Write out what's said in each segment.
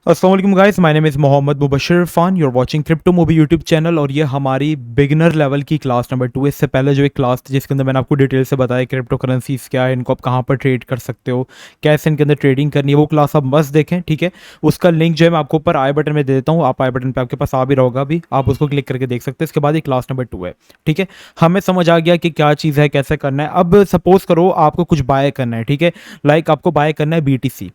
अस्सलाम guys, my name is Mohammad Mubashir Irfan. You are watching crypto movie YouTube channel और ये हमारी बिगिनर लेवल की क्लास नंबर 2 है। इससे पहले जो एक क्लास थी जिसके अंदर मैंने आपको डिटेल से बताया क्रिप्टो करेंसीज क्या है, इनको आप कहाँ पर ट्रेड कर सकते हो, कैसे इनके अंदर ट्रेडिंग करनी है, वो क्लास आप मस्त देखें। ठीक है, उसका लिंक जो है मैं आपको ऊपर आई बटन में दे देता हूँ। आप आई बटन पर आपके पास आ भी रहोगा, भी आप उसको क्लिक करके देख सकते हैं। इसके बाद ये क्लास नंबर 2 है। ठीक है, हमें समझ आ गया कि क्या चीज़ है, कैसे करना है। अब सपोज करो आपको कुछ बाय करना है। ठीक है, लाइक आपको बाय करना है BTC,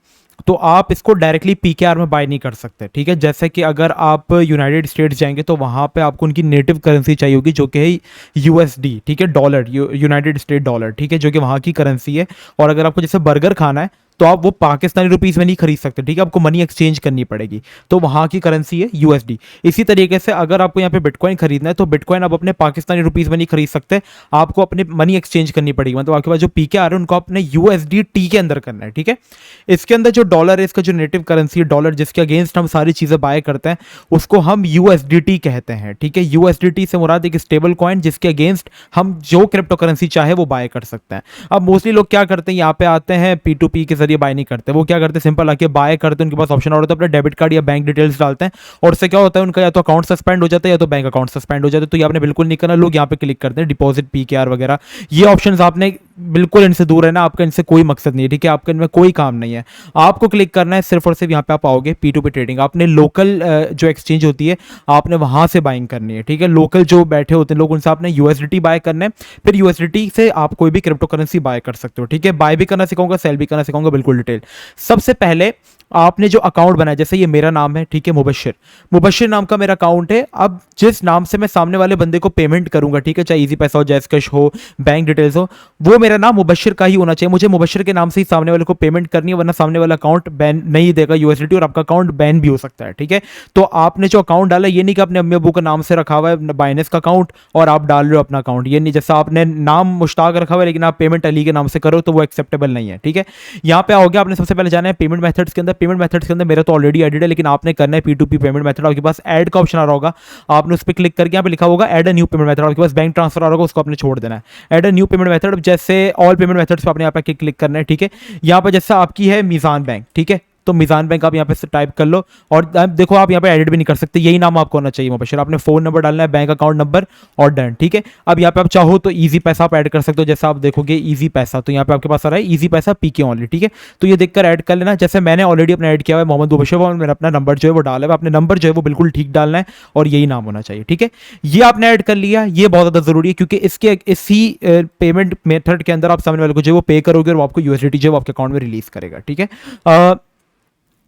तो आप इसको डायरेक्टली PKR में बाय नहीं कर सकते। ठीक है, जैसे कि अगर आप यूनाइटेड स्टेट्स जाएंगे तो वहाँ पे आपको उनकी नेटिव करेंसी चाहिए होगी जो कि है USD। ठीक है, डॉलर, यूनाइटेड स्टेट डॉलर। ठीक है, जो कि वहाँ की करेंसी है। और अगर आपको जैसे बर्गर खाना है तो आप वो पाकिस्तानी रुपीज़ में नहीं खरीद सकते। ठीक है, आपको मनी एक्सचेंज करनी पड़ेगी, तो वहाँ की करेंसी है USD। इसी तरीके से अगर आपको यहाँ पे बिटकॉइन खरीदना है तो बिटकॉइन आप अपने पाकिस्तानी रुपीज़ में नहीं खरीद सकते, आपको अपने मनी एक्सचेंज करनी पड़ेगी। मतलब आपके पास जो PKR है उनको अपने USDT के अंदर करना है। ठीक है, इसके अंदर जो डॉलर है, इसका जो नेटिव करेंसी है डॉलर, जिसके अगेंस्ट हम सारी चीज़ें बाय करते हैं, उसको हम USDT कहते हैं। ठीक है, USDT से मुराद एक स्टेबल कॉइन जिसके अगेंस्ट हम जो क्रिप्टो करेंसी चाहे वो बाय कर सकते हैं। अब मोस्टली लोग क्या करते हैं, यहाँ पे आते हैं P2P के जरिए बाय नहीं करते। वो क्या करते हैं, सिंपल आके बाय करते हैं। उनके पास ऑप्शन और होता है, अपना डेबिट कार्ड या बैंक डिटेल्स डालते हैं और उससे क्या होता है, उनका या तो अकाउंट सस्पेंड हो जाता है या तो बैंक अकाउंट सस्पेंड हो जाता है। तो ये आपने बिल्कुल नहीं करना। लोग यहाँ पे क्लिक करते हैं डिपॉजिट PKR वगैरह, ये ऑप्शन आपने बिल्कुल इनसे दूर रहना। आपका इनसे कोई मकसद नहीं है। ठीक है, आपका इनमें कोई काम नहीं है। आपको क्लिक करना है सिर्फ और सिर्फ यहाँ पे आप आओगे P2P ट्रेडिंग। आपने लोकल जो एक्सचेंज होती है आपने वहां से बाइंग करनी है। ठीक है, लोकल जो बैठे होते हैं लोग, उनसे आपने USDT बाय करना है। फिर USDT से आप कोई भी क्रिप्टो करेंसी बाय कर सकते हो। ठीक है, बाय भी करना सिखाऊंगा, सेल भी करना सिखाऊंगा, बिल्कुल डिटेल। सबसे पहले आपने जो अकाउंट बनाया, जैसे ये मेरा नाम है, ठीक है, मुबशिर, मुबशिर नाम का मेरा अकाउंट है। अब जिस नाम से मैं सामने वाले बंदे को पेमेंट करूंगा, ठीक है, चाहे इजी पैसा हो, जैस कैश हो, बैंक डिटेल्स हो, वो मेरा नाम मुबशिर का ही होना चाहिए। मुझे मुबशिर के नाम से ही सामने वाले को पेमेंट करनी है, वरना सामने वाला अकाउंट बैन नहीं देगा USDT और आपका अकाउंट बैन भी हो सकता है। ठीक है, तो आपने जो अकाउंट डाला, ये नहीं कि आपने अम्मी अबू का नाम से रखा हुआ है बाइनेंस का अकाउंट और आप डाल रहे हो अपना अकाउंट। ये नहीं, जैसा आपने नाम मुश्ताक रखा हुआ है लेकिन आप पेमेंट अली के नाम से करो तो वो एक्सेप्टेबल नहीं है। ठीक है, यहाँ पे आओगे, आपने सबसे पहले जाना है पेमेंट मेथड्स के अंदर। पेमेंट मेथड्स के अंदर मेरा तो ऑलरेडी एडिड है, लेकिन आपने करना है P2P पेमेंट मेथड। आपके पास ऐड का ऑप्शन आ रहा होगा, आपने उस पर क्लिक करके यहाँ पे लिखा होगा add a new payment method. आपके पास बैंक ट्रांसफर आ रहा होगा, उसको आपने छोड़ देना है। Add a new payment method, जैसे ऑल पेमेंट मेथड्स पे आपने यहाँ पे क्लिक करना है। ठीक है, यहाँ पर जैसा आपकी है मीज़ान बैंक, ठीक है, तो मीज़ान बैंक आप यहाँ पे टाइप कर लो। और देखो आप यहाँ पे एडिट भी नहीं कर सकते, यही नाम आपको होना चाहिए मुबशिर। आपने फ़ोन नंबर डालना है, बैंक अकाउंट नंबर और डन। ठीक है, अब यहाँ पे आप चाहो तो इजी पैसा आप ऐड कर सकते हो। जैसा आप देखोगे इजी पैसा, तो यहाँ पे आपके पास आ रहा है इजी पैसा PK ओनली। ठीक है, तो ये देखकर ऐड कर लेना। जैसे मैंने ऑलरेडी अपना ऐड किया हुआ है मोहम्मद मुबशिर, और मेरा अपना नंबर जो है वो डाला है। अपने नंबर जो है वो बिल्कुल ठीक डालना है और यही नाम होना चाहिए। ठीक है, ये आपने ऐड कर लिया, ये बहुत ज़्यादा ज़रूरी है क्योंकि इसके इसी पेमेंट मेथड के अंदर आप सामने वाले को जो वो पे करोगे और वो आपको USDT जो है वो आपके अकाउंट में रिलीज करेगा। ठीक है,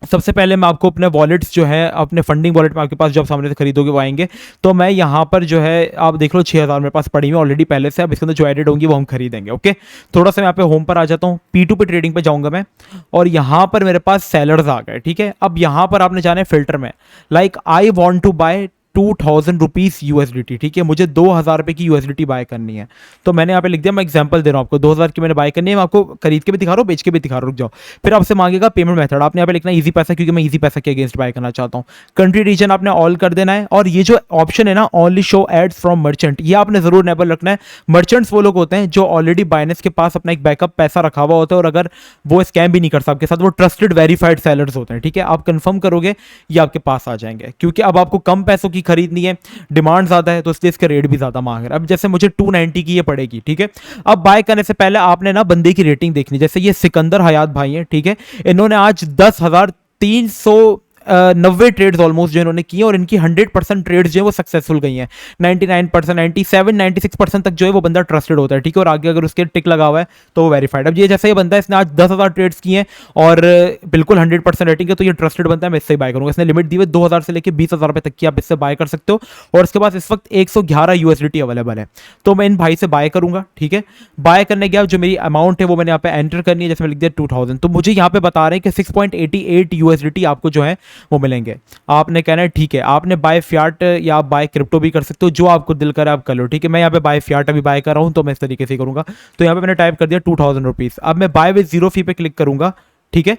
सबसे पहले मैं आपको अपने वॉलेट्स जो है, अपने फंडिंग वॉलेट में आपके पास जब सामने से खरीदोगे वो आएंगे। तो मैं यहाँ पर जो है आप देख लो 6000 मेरे पास पड़ी हुई ऑलरेडी पहले से। अब इसके अंदर जो एडेड होंगी वो हम खरीदेंगे। ओके, थोड़ा सा मैं यहाँ पे होम पर आ जाता हूँ, P2P ट्रेडिंग पे जाऊँगा मैं, और यहाँ पर मेरे पास सेलर्स आ गए। ठीक है, अब यहाँ पर आपने जाना है फिल्टर में, like I want to buy 2000 rupees USDT। ठीक है, मुझे 2000 रुपये की USDT बाय करनी है। तो मैंने यहाँ पे लिख दिया, मैं एग्जांपल दे रहा हूँ आपको, 2000 की मैंने बाय करनी है। मैं आपको खरीद के भी दिखा रहा हूँ, बेच के भी दिखा रहा हूँ, रुक जाओ। फिर आपसे मांगेगा पेमेंट मेथड, आपने यहाँ पे लिखना इजी पैसा, क्योंकि मैं इजी पैसा के अगेंस्ट बाय करना चाहता हूँ। कंट्री रीजन आपने ऑल कर देना है, और ये जो ऑप्शन है ना, only show ads from merchant, ये आपने जरूर इनेबल रखना है। मर्चेंट्स वो लोग होते हैं जो ऑलरेडी बाइनेंस के पास अपना एक बैकअप पैसा रखा हुआ होता है, और अगर वो स्कैम भी नहीं कर सकते आपके साथ, वो ट्रस्टेड वेरीफाइड सेलर्स होते हैं। ठीक है, आप कंफर्म करोगे ये आपके पास आ जाएंगे, क्योंकि अब आपको कम पैसों की खरीदनी है, डिमांड ज्यादा है, तो इसलिए इसके रेट भी ज्यादा मांग रहे हैं। अब जैसे मुझे 290 की ये पड़ेगी। ठीक है, अब बाय करने से पहले आपने ना बंदे की रेटिंग देखनी। जैसे ये सिकंदर हयात भाई हैं, ठीक है, इन्होंने आज 10,390 ट्रेड्स ऑलमोस्ट जो इन्होंने की है, और इनकी 100% ट्रेड्स जो है वो सक्सेसफुल गई हैं। 99%, 97, 96% तक जो है वो बंदा ट्रस्टेड होता है। ठीक है, और आगे अगर उसके टिक लगा हुआ है तो वो वेरीफाइड। अब ये जैसे ये बंदा है, इसने आज 10,000 ट्रेड्स की हैं और बिल्कुल 100% रेटिंग है, तो ये ट्रस्टेड बनता है, मैं इससे बाय करूंगा। इसने लिमिट दी हुई 2000 से लेकर 20,000 रुपये तक की आप इससे बाय कर सकते हो, और इसके पास इस वक्त 111 USDT अवेलेबल है। तो मैं इन भाई से बाय करूंगा। ठीक है, बाय करने के बाद जो मेरी अमाउंट है वो मैंने यहाँ पे एंटर करनी है। जैसे मैं लिख दिया 2000, तो मुझे यहाँ पे बता रहे हैं कि 6.88 USDT आपको जो है वो मिलेंगे। आपने कहना है ठीक है, आपने बाय फियाट या आप बाय क्रिप्टो भी कर सकते हो, जो आपको दिल करे आप कर लो। ठीक है, मैं यहाँ पे बाय फियाट अभी बाय कर रहा हूँ, तो मैं इस तरीके से करूंगा। तो यहाँ पे मैंने टाइप कर दिया 2000 रुपीज़। अब मैं बाय विद जीरो फी पे क्लिक करूंगा। ठीक है,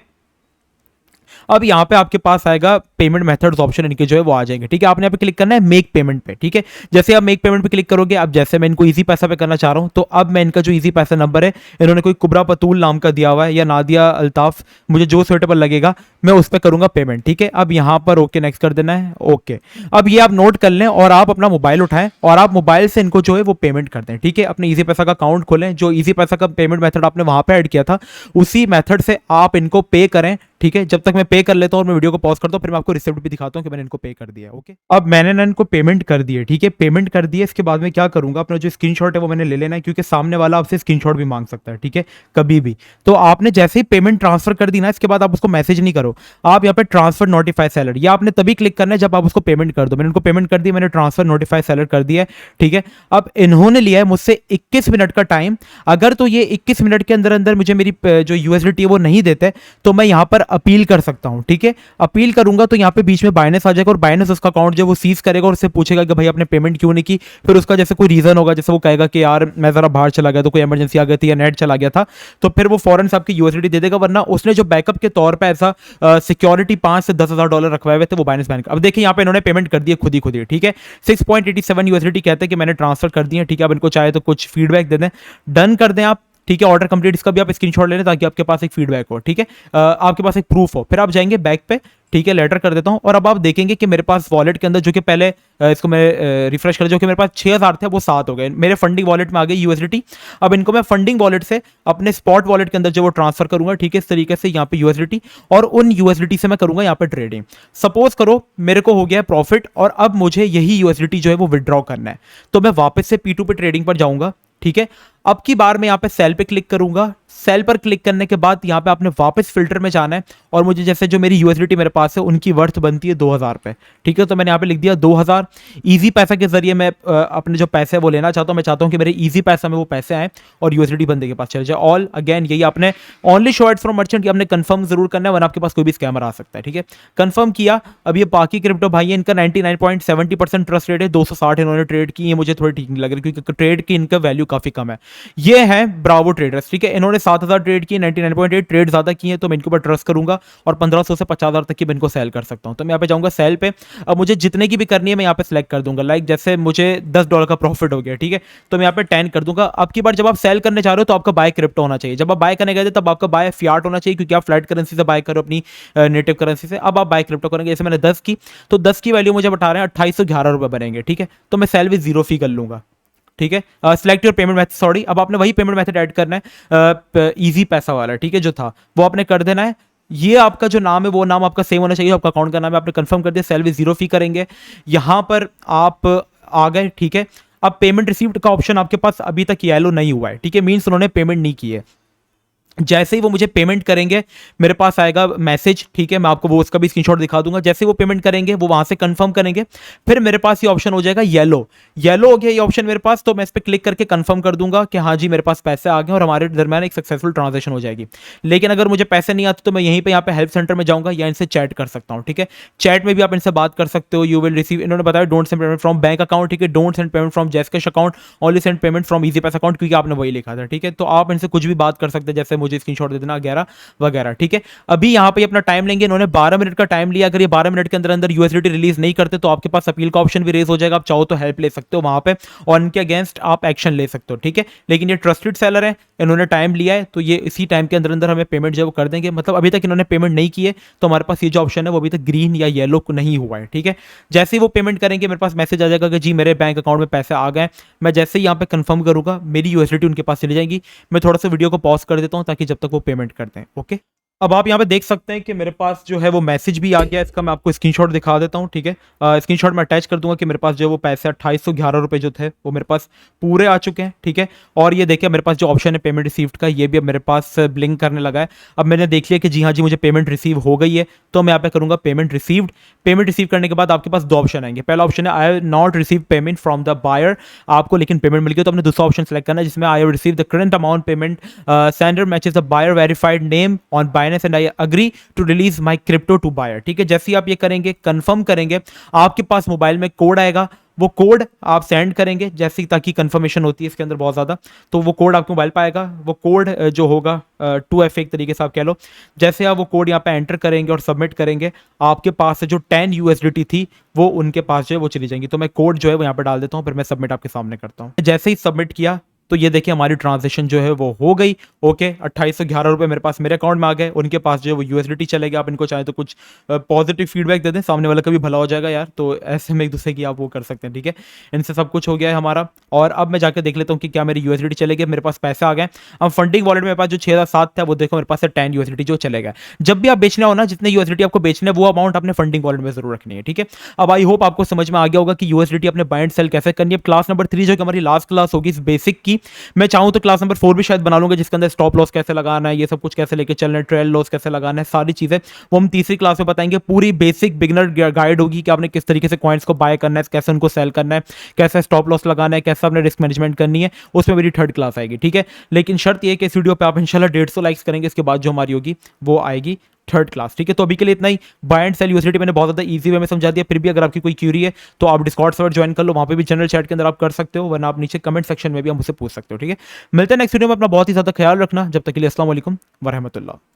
अब यहाँ पे आपके पास आएगा पेमेंट मेथड्स ऑप्शन, इनके जो है वो आ जाएंगे, ठीक है। आपने यहाँ पे क्लिक करना है मेक पेमेंट पे, ठीक है। जैसे आप मेक पेमेंट पे क्लिक करोगे, अब जैसे मैं इनको इजी पैसा पे करना चाह रहा हूँ, तो अब मैं इनका जो इजी पैसा नंबर है, इन्होंने कोई कुबरा पतूल नाम का दिया हुआ है या नादिया अल्ताफ, मुझे जो सुटेबल लगेगा मैं उस पर करूंगा पेमेंट, ठीक है। अब यहाँ पर ओके नेक्स्ट कर देना है, ओके। अब ये आप नोट कर लें और आप अपना मोबाइल उठाएं और आप मोबाइल से इनको जो है वो पेमेंट कर दें, ठीक है। अपने इजी पैसा का अकाउंट खोलें, जो इजी पैसा का पेमेंट मेथड आपने वहां पे ऐड किया था उसी मेथड से आप इनको पे करें, ठीक है। जब तक मैं पे कर लेता हूं और मैं वीडियो को पॉज करता हूं, फिर मैं आपको रिसिप्ट भी दिखाता हूं कि मैंने इनको पे कर दिया है, ओके। अब मैंने ना इनको पेमेंट कर दिया, ठीक है, पेमेंट कर दिया। इसके बाद में क्या करूंगा, अपना जो स्क्रीनशॉट है वो मैंने ले लेना है, क्योंकि सामने वाला आपसे स्क्रीनशॉट भी मांग सकता है, ठीक है, कभी भी। तो आपने जैसे ही पेमेंट ट्रांसफर कर दी ना, इसके बाद आप उसको मैसेज नहीं करो, आप यहाँ पे ट्रांसफर नोटिफाई सेलर, या आपने तभी क्लिक करना है जब आप उसको पेमेंट कर दो। मैंने उनको पेमेंट कर दी, मैंने ट्रांसफर नोटिफाई सेलर कर दिया है, ठीक है। अब इन्होंने लिया है मुझसे 21 मिनट का टाइम। अगर तो ये 21 मिनट के अंदर अंदर मुझे मेरी जो यूएसडीटी है वो नहीं देते, तो मैं यहाँ पर अपील कर सकता हूँ, ठीक है। अपील करूंगा तो यहाँ पे बीच में बाइनेंस आ जाएगा और बाइनेंस उसका अकाउंट जो वो सीज करेगा और उससे पूछेगा कि भाई आपने पेमेंट क्यों नहीं की। फिर उसका जैसे कोई रीजन होगा, जैसे वो कहेगा कि यार मैं जरा बाहर चला गया, तो कोई इमरजेंसी आ गई थी या नेट चला गया था, तो फिर वो फौरन से आपकी यूएसडीटी दे देगा। वरना उसने जो बैकअप के तौर पर ऐसा सिक्योरिटी 5 से 10,000 डॉलर रखवाए हुए थे, वो बाइनेंस बैंक। अब देखिए यहाँ पे इन्होंने पेमेंट कर दी खुद ही, ठीक है। 6.87 यूएसडीटी कहते हैं कि मैंने ट्रांसफर कर दिया, ठीक है। अब इनको चाहे तो कुछ फीडबैक दे दें, डन कर दें आप, ठीक है। ऑर्डर कंप्लीट, इसका भी आप स्क्रीनशॉट ले लें ताकि आपके पास एक फीडबैक हो, ठीक है, आपके पास एक प्रूफ हो। फिर आप जाएंगे बैक पे, ठीक है, लेटर कर देता हूं। और अब आप देखेंगे कि मेरे पास वॉलेट के अंदर जो कि पहले इसको मैं रिफ्रेश कर, जो कि मेरे पास 6,000 थे वो 7 हो गए, मेरे फंडिंग वॉलेट में आ गई यूएसडीटी। अब इनको मैं फंडिंग वॉलेट से अपने स्पॉट वॉलेट के अंदर जो वो ट्रांसफर करूंगा, ठीक है, इस तरीके से यहाँ पे यूएसडीटी, और उन यूएसडीटी से मैं करूंगा यहाँ पे ट्रेडिंग। सपोज करो मेरे को हो गया प्रॉफिट और अब मुझे यही यूएसडीटी जो है वो विड्रॉ करना है, तो मैं वापस से P2 पे ट्रेडिंग पर जाऊंगा, ठीक है। अब की बार मैं यहाँ पे सेल पे क्लिक करूंगा। सेल पर क्लिक करने के बाद यहाँ पे आपने वापस फिल्टर में जाना है और मुझे जैसे जो मेरी यूएसडीटी मेरे पास है उनकी वर्थ बनती है 2,000 पे, ठीक है। तो मैंने यहाँ पे लिख दिया 2,000। इजी पैसा के जरिए मैं अपने जो पैसे वो लेना चाहता हूँ। मैं चाहता हूँ कि मेरे इजी पैसा में वो पैसे आए और यूएसडीटी बंदे के पास चले जाए। ऑल अगेन यही आपने only show it's from merchant, आपने कंफर्म जरूर करना है वरना आपके पास कोई भी स्कैमर आ सकता है, ठीक है। कंफर्म किया। अब ये बाकी क्रिप्टो भाई है, इनका 99.70% ट्रस्ट रेट है, 260 इन्होंने ट्रेड की। ये मुझे थोड़ी ठीक नहीं लग रही क्योंकि ट्रेड की इनका वैल्यू काफी कम है। ये है ब्रावो ट्रेडर्स, ठीक है। इन्होंने 7,000 ट्रेड की, 99.8 ट्रेड ज्यादा की है, तो मैं इनके ऊपर ट्रस्ट करूंगा और 1,500 से 50,000 तक की मैं इनको सेल कर सकता हूं। तो मैं यहाँ पे जाऊंगा सेल पे। अब मुझे जितने की भी करनी है मैं यहाँ पे सिलेक्ट कर दूंगा। लाइक जैसे मुझे $10 का प्रॉफिट हो गया, ठीक है, तो मैं यहाँ पे 10 कर दूंगा। अब की बार जब आप सेल करने जा रहे हो तो आपका बाय क्रिप्टो होना चाहिए। जब आप बाय करने गए थे तब आपका बाय फियाट होना चाहिए, क्योंकि आप फ्लैट करेंसी से बाय करो अपनी नेटिव करेंसी से। अब आप बाय क्रिप्टो करेंगे, जैसे मैंने 10 की, तो 10 की वैल्यू मुझे बता रहे हैं 2811 रुपए बनेंगे, ठीक है। तो मैं सेल विद 0 फी कर लूंगा, ठीक है। Select your payment method, sorry, अब आपने वही पेमेंट मेथड ऐड करना है, इजी पैसा वाला, ठीक है, जो था वो आपने कर देना है। ये आपका जो नाम है वो नाम आपका सेम होना चाहिए, आपका अकाउंट का नाम है, आपने कंफर्म कर दिया। सेल विद 0 फी करेंगे, यहां पर आप आ गए, ठीक है। अब पेमेंट रिसीव्ड का ऑप्शन आपके पास अभी तक येलो नहीं हुआ है, ठीक है, मींस उन्होंने पेमेंट नहीं की है। जैसे ही वो मुझे पेमेंट करेंगे मेरे पास आएगा मैसेज, ठीक है, मैं आपको वो उसका भी स्क्रीनशॉट दिखा दूंगा। जैसे वो पेमेंट करेंगे वो वहां से कंफर्म करेंगे, फिर मेरे पास ये ऑप्शन हो जाएगा येलो। येलो हो गया ये ऑप्शन मेरे पास, तो मैं इस पर क्लिक करके कंफर्म कर दूंगा कि हाँ जी मेरे पास पैसे आ गए और हमारे दरमियान एक सक्सेसफुल ट्रांजेक्शन हो जाएगी। लेकिन अगर मुझे पैसे नहीं आते तो मैं यहीं पे यहाँ पे हेल्प सेंटर में जाऊंगा या इनसे चैट कर सकता हूँ, ठीक है। चैट में भी आप इनसे बात कर सकते हो। यू विल रिसीव, इन्होंने बताया don't send payment from bank account, ठीक है, डोंट सेंड पेमेंट फ्रॉम जैस्कैश account, only send payment from Easy Paisa account, क्योंकि आपने वही लिखा था, ठीक है। तो आप इनसे कुछ भी बात कर सकते हैं, जैसे मुझे स्क्रीनशॉट दे देना वगैरह, ठीक है। अभी यहां पे अपना टाइम लेंगे, इन्होंने 12 मिनट का टाइम लिया। अगर ये 12 मिनट के अंदर अंदर यूएसडीटी रिलीज नहीं करते तो आपके पास अपील का ऑप्शन भी रेज हो जाएगा। आप चाहो तो हेल्प ले सकते हो वहां पे और इनके अगेंस्ट आप एक्शन ले सकते हो, ठीक है। लेकिन ये ट्रस्टेड सेलर है, इन्होंने टाइम लिया है, तो ये इसी टाइम के अंदर अंदर हमें पेमेंट जो कर देंगे। मतलब अभी तक इन्होंने पेमेंट नहीं की है, तो हमारे पास ये जो ऑप्शन है वो अभी तक ग्रीन या येलो नहीं हुआ है, ठीक है। जैसे ही वो पेमेंट करेंगे मेरे पास मैसेज आ जाएगा कि जी मेरे बैंक अकाउंट में पैसे आ गए। मैं जैसे ही यहाँ पे कंफर्म करूंगा मेरी यूएसडीटी उनके पास चली जाएगी। मैं थोड़ा सा वीडियो को पॉज कर देता हूँ ताकि जब तक वो पेमेंट करते हैं, ओके। अब आप यहाँ पे देख सकते हैं कि मेरे पास जो है वो मैसेज भी आ गया। इसका मैं आपको स्क्रीनशॉट दिखा देता हूँ, ठीक है। स्क्रीनशॉट में अटैच कर दूंगा कि मेरे पास जो वो पैसे 2811 रुपए जो थे वो मेरे पास पूरे आ चुके हैं, ठीक है। और ये देखिए मेरे पास जो ऑप्शन है पेमेंट रिसीव्ड का, ये भी अब मेरे पास ब्लिंक करने लगा है। अब मैंने देख लिया कि जी हाँ जी मुझे पेमेंट रिसीव हो गई है, तो मैं यहाँ पे करूँगा पेमेंट रिसीव्ड। पेमेंट रिसीव करने के बाद आपके पास दो ऑप्शन आएंगे। पहला ऑप्शन है I have not receive payment from the buyer, आपको लेकिन पेमेंट मिल गई, तो आपने दूसरा ऑप्शन सेलेक्ट करना है जिसमें I have receive the current amount payment, sender matches the buyer verified name on Binance and I agree to release my crypto to buyer, ठीक है। जैसे ही आप ये करेंगे, कंफर्म करेंगे, आपके पास मोबाइल में कोड आएगा। वो कोड आप सेंड करेंगे जैसे, ताकि कंफर्मेशन होती है इसके अंदर बहुत ज़्यादा, तो वो कोड आपके मोबाइल पर आएगा। वो कोड जो होगा 2FA एक तरीके से आप कह लो। जैसे आप वो कोड यहाँ पे एंटर करेंगे और सबमिट करेंगे, आपके पास से जो 10 USDT थी वो उनके पास जो है वो चली जाएंगी। तो मैं कोड जो है वो यहाँ पे डाल देता हूँ, फिर मैं सबमिट आपके सामने करता हूँ। जैसे ही सबमिट किया तो ये देखिए हमारी ट्रांजेक्शन जो है वो हो गई। ओके, 2811 रुपये मेरे पास मेरे अकाउंट में आ गए, उनके पास जो है वो USDT चले गए। आप इनको चाहे तो कुछ पॉजिटिव फीडबैक दे दें, सामने वाला का भी भला हो जाएगा यार। तो ऐसे में एक दूसरे की आप वो कर सकते हैं, ठीक है। इनसे सब कुछ हो गया है हमारा, और अब मैं जाकर देख लेता हूँ कि क्या मेरे USDT चले गए, मेरे पास पैसे आ गए। अब फंडिंग वॉलेट में मेरे पास जो 6007 था वो देखो मेरे पास से 10 USDT जो चले गए। जब भी आप बेचना हो ना, जितने USDT आपको बेचने वो अमाउंट अपने फंडिंग वॉलेट में जरूर रखनी है, ठीक है। अब आई होप आपको समझ में आ गया होगा कि USDT अपने बाय एंड सेल कैसे करनी है। क्लास नंबर 3 जो कि हमारी लास्ट क्लास होगी इस बेसिक की, मैं चाहूँ तो क्लास नंबर 4 भी शायद बना लूंगा, जिसके अंदर स्टॉप लॉस कैसे लगाना है, ये सब कुछ कैसे लेके चलना है, ट्रेल लॉस कैसे लगाना है, सारी चीजें वो हम तीसरी क्लास में बताएंगे। पूरी बेसिक बिगिनर गाइड होगी कि आपने किस तरीके से कॉइन्स को बाय करना है, कैसे उनको सेल करना है, कैसे स्टॉप लॉस लगाना है, कैसे आपने रिस्क मैनेजमेंट करनी है, उसमें मेरी थर्ड क्लास आएगी, ठीक है। लेकिन शर्त यह कि इस वीडियो पे आप इंशाल्लाह 150 लाइक्स करेंगे, इसके बाद जो हमारी होगी वो आएगी थर्ड क्लास, ठीक है। तो अभी के लिए इतना ही। बाय एंड सेल USDT मैंने बहुत ज़्यादा इजी वे में समझा दिया, फिर भी अगर आपकी कोई क्यूरी है तो आप डिस्कॉर्ड सर्वर ज्वाइन कर लो, वहाँ पे भी जनरल चैट के अंदर आप कर सकते हो, वरना आप नीचे कमेंट सेक्शन में भी हम मुझसे पूछ सकते हो, ठीक है। मिलते हैं नेक्स्ट वीडियो में, अपना बहुत ही ज़्यादा ख्याल रखना, जब तक के लिए अस्सलाम वालेकुम वरहमतुल्लाह।